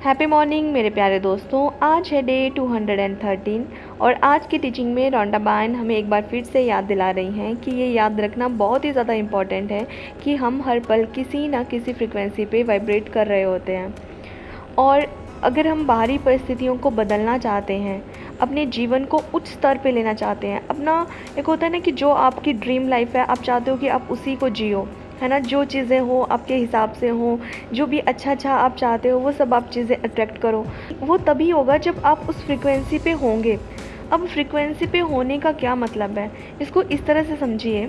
Happy morning मेरे प्यारे दोस्तों। आज है डे 213 और आज की टीचिंग में रोंडा बायन हमें एक बार फिर से याद दिला रही हैं कि ये याद रखना बहुत ही ज़्यादा इम्पॉर्टेंट है कि हम हर पल किसी ना किसी फ्रिक्वेंसी पे वाइब्रेट कर रहे होते हैं। और अगर हम बाहरी परिस्थितियों को बदलना चाहते हैं, अपने जीवन को उच्च स्तर पे लेना चाहते हैं, अपना एक होता है ना कि जो आपकी ड्रीम लाइफ है आप चाहते हो कि आप उसी को जियो, है ना। जो चीज़ें हो आपके हिसाब से हो, जो भी अच्छा आप चाहते हो वो सब आप चीज़ें अट्रैक्ट करो। वो तभी होगा जब आप उस फ्रिक्वेंसी पे होंगे। अब फ्रिक्वेंसी पे होने का क्या मतलब है, इसको इस तरह से समझिए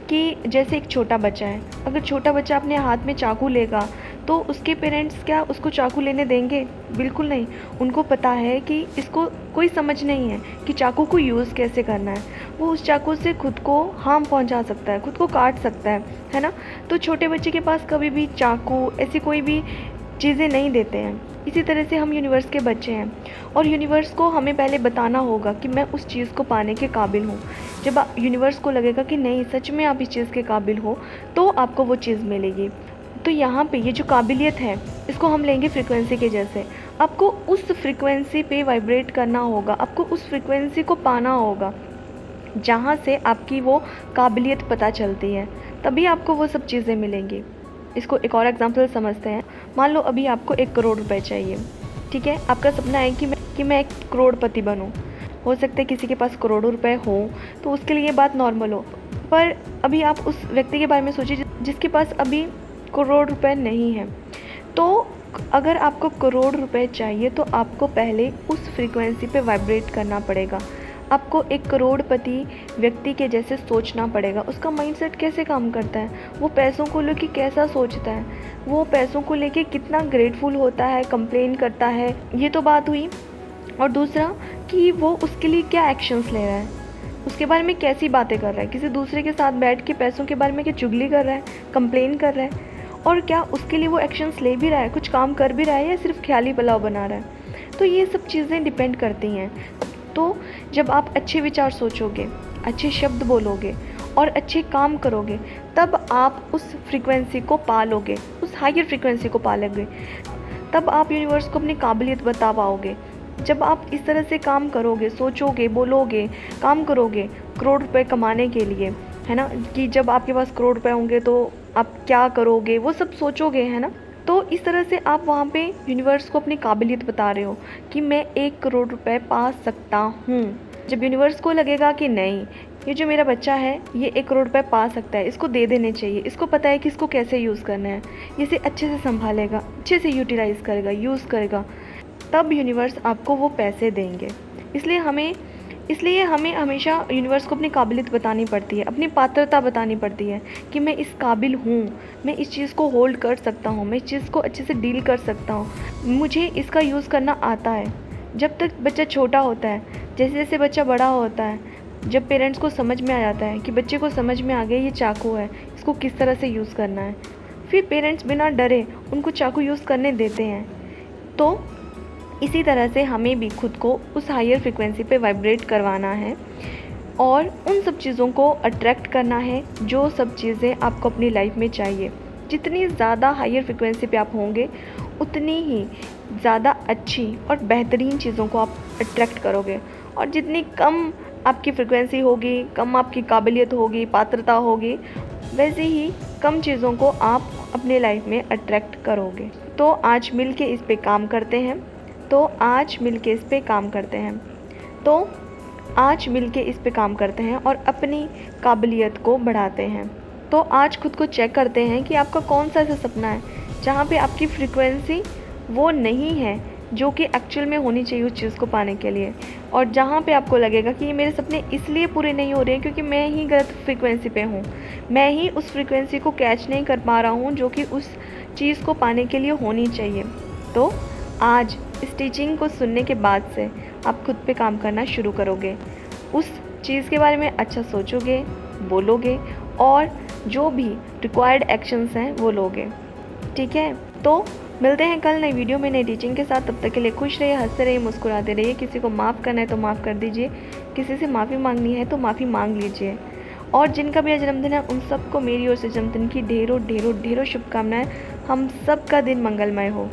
कि जैसे एक छोटा बच्चा है, अगर छोटा बच्चा अपने हाथ में चाकू लेगा तो उसके पेरेंट्स क्या उसको चाकू लेने देंगे? बिल्कुल नहीं। उनको पता है कि इसको कोई समझ नहीं है कि चाकू को यूज़ कैसे करना है। वो उस चाकू से खुद को हार्म पहुंचा सकता है, खुद को काट सकता है ना। तो छोटे बच्चे के पास कभी भी चाकू ऐसी कोई भी चीज़ें नहीं देते हैं। इसी तरह से हम यूनिवर्स के बच्चे हैं और यूनिवर्स को हमें पहले बताना होगा कि मैं उस चीज़ को पाने के काबिल हूँ। जब यूनिवर्स को लगेगा कि नहीं सच में आप इस चीज़ के काबिल हो तो आपको वो चीज़ मिलेगी। तो यहाँ पे ये जो काबिलियत है इसको हम लेंगे फ्रिक्वेंसी के जैसे। आपको उस फ्रिक्वेंसी पे वाइब्रेट करना होगा, आपको उस फ्रिक्वेंसी को पाना होगा जहाँ से आपकी वो काबिलियत पता चलती है, तभी आपको वो सब चीज़ें मिलेंगी। इसको एक और एग्जांपल समझते हैं। मान लो अभी आपको 1 करोड़ रुपए चाहिए, ठीक है। आपका सपना है कि मैं 1 करोड़पति बनूं। हो सकता है किसी के पास करोड़ों रुपए हो तो उसके लिए ये बात नॉर्मल हो, पर अभी आप उस व्यक्ति के बारे में सोचिए जिसके पास अभी करोड़ रुपए नहीं है। तो अगर आपको करोड़ रुपए चाहिए तो आपको पहले उस फ्रीक्वेंसी पे वाइब्रेट करना पड़ेगा। आपको 1 करोड़पति व्यक्ति के जैसे सोचना पड़ेगा। उसका माइंडसेट कैसे काम करता है, वो पैसों को लेके कैसा सोचता है, वो पैसों को लेके कितना ग्रेटफुल होता है, कंप्लेन करता है, ये तो बात हुई। और दूसरा कि वो उसके लिए क्या एक्शंस ले रहा है, उसके बारे में कैसी बातें कर रहा है, किसी दूसरे के साथ बैठ के पैसों के बारे में क्या चुगली कर रहा है, कंप्लेन कर रहा है, और क्या उसके लिए वो एक्शंस ले भी रहा है, कुछ काम कर भी रहा है या सिर्फ ख्याली पुलाव बना रहा है। तो ये सब चीज़ें डिपेंड करती हैं। तो जब आप अच्छे विचार सोचोगे, अच्छे शब्द बोलोगे और अच्छे काम करोगे, तब आप उस फ्रीक्वेंसी को पालोगे, उस हायर फ्रीक्वेंसी को पालोगे। तब आप यूनिवर्स को अपनी काबिलियत बता पाओगे। जब आप इस तरह से काम करोगे, सोचोगे, बोलोगे, काम करोगे करोड़ रुपए कमाने के लिए, है ना, कि जब आपके पास करोड़ रुपए होंगे तो आप क्या करोगे, वो सब सोचोगे, है ना। तो इस तरह से आप वहाँ पे यूनिवर्स को अपनी काबिलियत बता रहे हो कि मैं 1 करोड़ रुपए पा सकता हूँ। जब यूनिवर्स को लगेगा कि नहीं, ये जो मेरा बच्चा है ये 1 करोड़ रुपए पा सकता है, इसको दे देने चाहिए, इसको पता है कि इसको कैसे यूज़ करना है, इसे अच्छे से संभालेगा, अच्छे से यूटिलाइज़ करेगा, यूज़ करेगा, तब यूनिवर्स आपको वो पैसे देंगे। इसलिए हमें हमेशा यूनिवर्स को अपनी काबिलियत बतानी पड़ती है, अपनी पात्रता बतानी पड़ती है कि मैं इस काबिल हूँ, मैं इस चीज़ को होल्ड कर सकता हूँ, मैं इस चीज़ को अच्छे से डील कर सकता हूँ, मुझे इसका यूज़ करना आता है। जब तक बच्चा छोटा होता है, जैसे जैसे बच्चा बड़ा होता है, जब पेरेंट्स को समझ में आ जाता है कि बच्चे को समझ में आ गया ये चाकू है, इसको किस तरह से यूज़ करना है, फिर पेरेंट्स बिना डरे उनको चाकू यूज़ करने देते हैं। तो इसी तरह से हमें भी खुद को उस हायर फ्रिक्वेंसी पे वाइब्रेट करवाना है और उन सब चीज़ों को अट्रैक्ट करना है जो सब चीज़ें आपको अपनी लाइफ में चाहिए। जितनी ज़्यादा हायर फ्रिक्वेंसी पे आप होंगे उतनी ही ज़्यादा अच्छी और बेहतरीन चीज़ों को आप अट्रैक्ट करोगे, और जितनी कम आपकी फ्रिक्वेंसी होगी, कम आपकी काबिलियत होगी, पात्रता होगी, वैसे ही कम चीज़ों को आप अपने लाइफ में अट्रैक्ट करोगे। तो आज मिल के इस पे काम करते हैं। तो आज मिल के इस पे काम करते हैं और अपनी काबिलियत को बढ़ाते हैं। तो आज खुद को चेक करते हैं कि आपका कौन सा ऐसा सपना है जहाँ पे आपकी फ्रीक्वेंसी वो नहीं है जो कि एक्चुअल में होनी चाहिए उस चीज़ को पाने के लिए, और जहाँ पे आपको लगेगा कि ये मेरे सपने इसलिए पूरे नहीं हो रहे हैं क्योंकि मैं ही गलत फ्रीक्वेंसी पे हूँ, मैं ही उस फ्रीक्वेंसी को कैच नहीं कर पा रहा हूँ जो कि उस चीज़ को पाने के लिए होनी चाहिए। तो आज इस टीचिंग को सुनने के बाद से आप खुद पे काम करना शुरू करोगे, उस चीज़ के बारे में अच्छा सोचोगे, बोलोगे और जो भी रिक्वायर्ड एक्शंस हैं वो लोगे, ठीक है। तो मिलते हैं कल नई वीडियो में नई टीचिंग के साथ। तब तक के लिए खुश रहिए, हंसते रहिए, मुस्कुराते रहिए। किसी को माफ़ करना है तो माफ़ कर दीजिए, किसी से माफ़ी मांगनी है तो माफ़ी मांग लीजिए। और जिनका भी आज जन्मदिन है उन सबको मेरी ओर से जन्मदिन की ढेरों ढेरों ढेरों शुभकामनाएं। हम सब का दिन मंगलमय हो।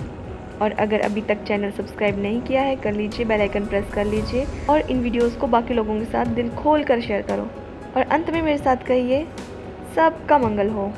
और अगर अभी तक चैनल सब्सक्राइब नहीं किया है कर लीजिए, बेल आइकन प्रेस कर लीजिए और इन वीडियोस को बाकी लोगों के साथ दिल खोल कर शेयर करो। और अंत में मेरे साथ कहिए, सबका मंगल हो।